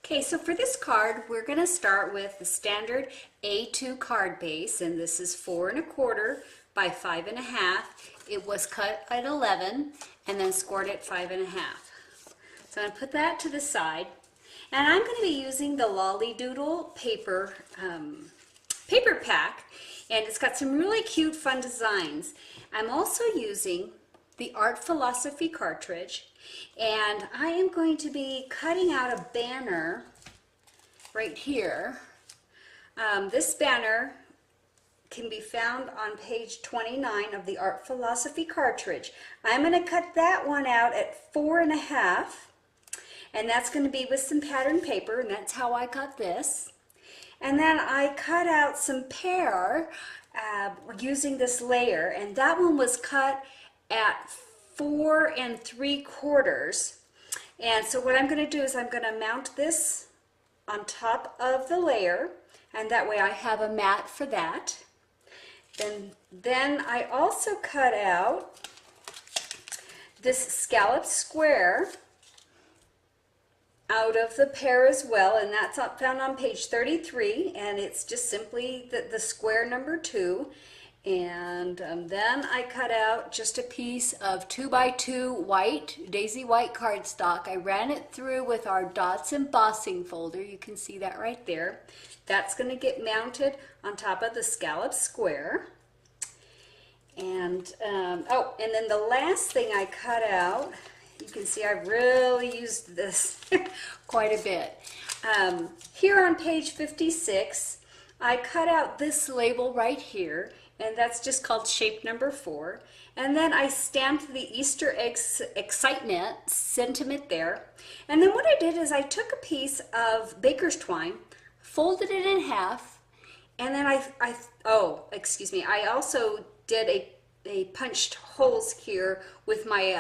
Okay, so for this card, we're going to start with the standard A2 card base, and this is 4 1/4 by 5 1/2. It was cut at 11 and then scored at 5 1/2. So I'm going to put that to the side, and I'm going to be using the Lollydoodle paper pack, and it's got some really cute, fun designs. I'm also using the Art Philosophy cartridge, and I am going to be cutting out a banner right here. This banner can be found on page 29 of the Art Philosophy cartridge. I'm going to cut that one out at 4 1/2, and that's going to be with some pattern paper, and that's how I cut this. And then I cut out some pear using this layer, and that one was cut at 4 3/4. And so what I'm going to do is I'm going to mount this on top of the layer, and that way I have a mat for that. Then I also cut out this scalloped square out of the pear as well, and that's found on page 33, and it's just simply the square number 2. And then I cut out just a piece of 2 by 2 white, daisy white cardstock. I ran it through with our dots embossing folder. You can see that right there. That's going to get mounted on top of the scallop square. And oh, and then the last thing I cut out, you can see I really used this quite a bit. Here on page 56, I cut out this label right here, and that's just called shape number 4. And then I stamped the Easter egg excitement sentiment there. And then what I did is I took a piece of baker's twine, folded it in half, and then I also did a punched holes here with my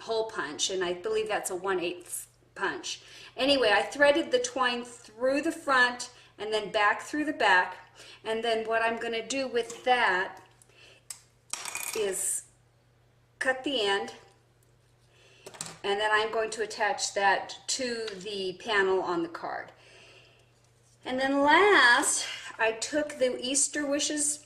hole punch, and I believe that's a 1/8 punch. Anyway, I threaded the twine through the front and then back through the back, and then what I'm going to do with that is cut the end, and then I'm going to attach that to the panel on the card. And then last, I took the Easter wishes.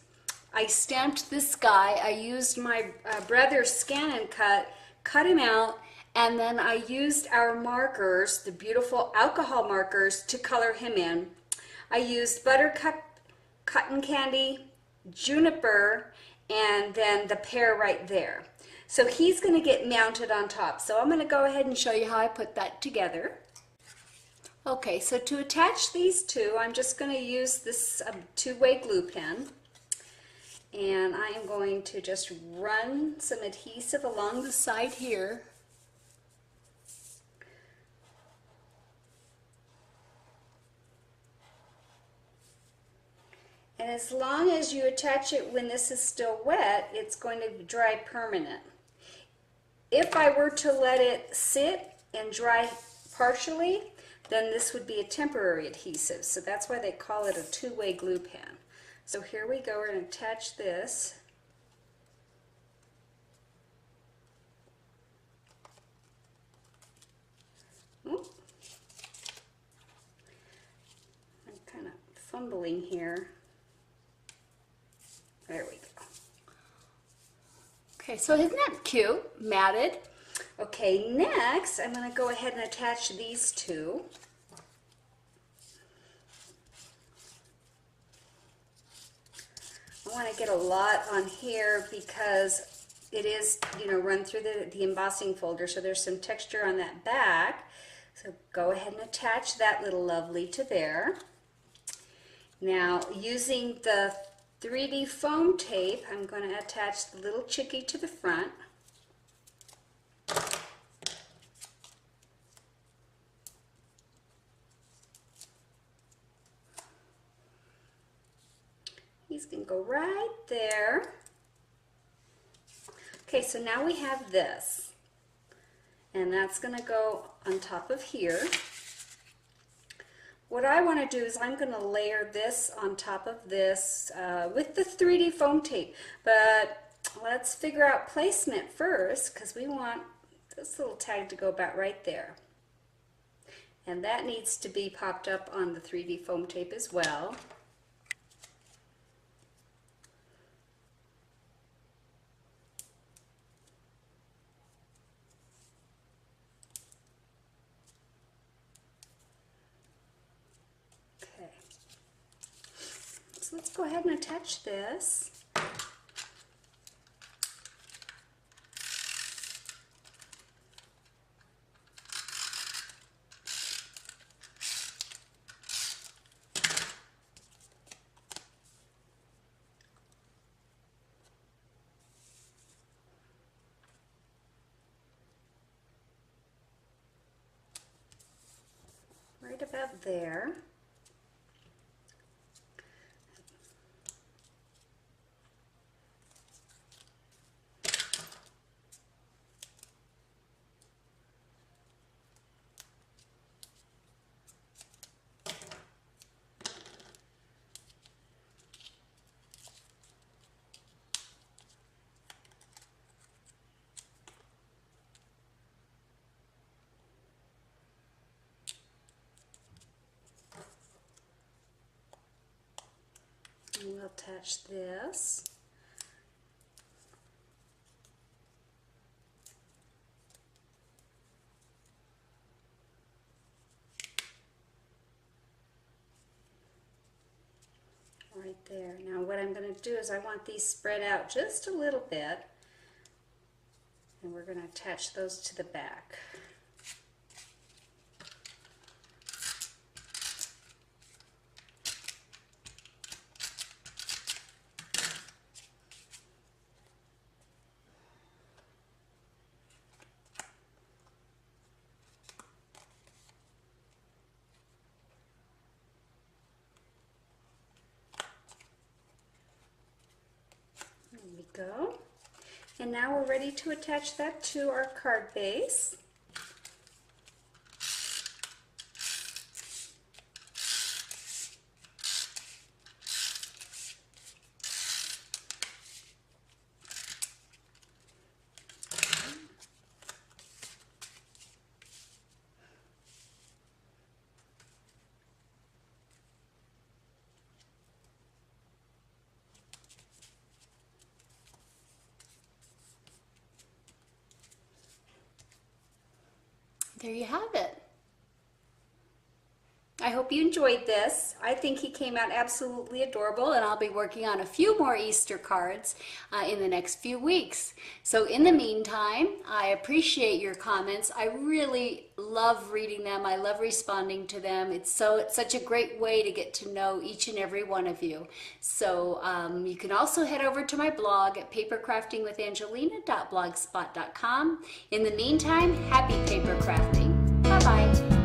I stamped this guy. I used my brother's scan and cut him out, and then I used our markers, the beautiful alcohol markers, to color him in. I used buttercup, cotton candy, juniper, and then the pear right there. So he's going to get mounted on top. So I'm going to go ahead and show you how I put that together. Okay, so to attach these two, I'm just going to use this two-way glue pen. And I am going to just run some adhesive along the side here. And as long as you attach it when this is still wet, it's going to dry permanent. If I were to let it sit and dry partially, then this would be a temporary adhesive. So that's why they call it a two-way glue pen. So here we go, we're going to attach this. Ooh. I'm kind of fumbling here. There we go. Okay, so isn't that cute? Matted. Okay, next I'm going to go ahead and attach these two. I want to get a lot on here because it is, run through the embossing folder, so there's some texture on that back. So go ahead and attach that little lovely to there. Now, using the 3D foam tape, I'm going to attach the little chickie to the front. He's going to go right there. Okay, so now we have this, and that's going to go on top of here. What I want to do is I'm going to layer this on top of this with the 3D foam tape, but let's figure out placement first, because we want this little tag to go about right there. And that needs to be popped up on the 3D foam tape as well. Okay. So let's go ahead and attach this. Right about there. And we'll attach this. Right there. Now what I'm going to do is I want these spread out just a little bit, and we're going to attach those to the back. There we go. And now we're ready to attach that to our card base. There you have it. I hope you enjoyed this. I think he came out absolutely adorable, and I'll be working on a few more Easter cards in the next few weeks. So in the meantime, I appreciate your comments. I really love reading them. I love responding to them. It's such a great way to get to know each and every one of you. So you can also head over to my blog at papercraftingwithangelina.blogspot.com. In the meantime, happy paper crafting. Bye-bye.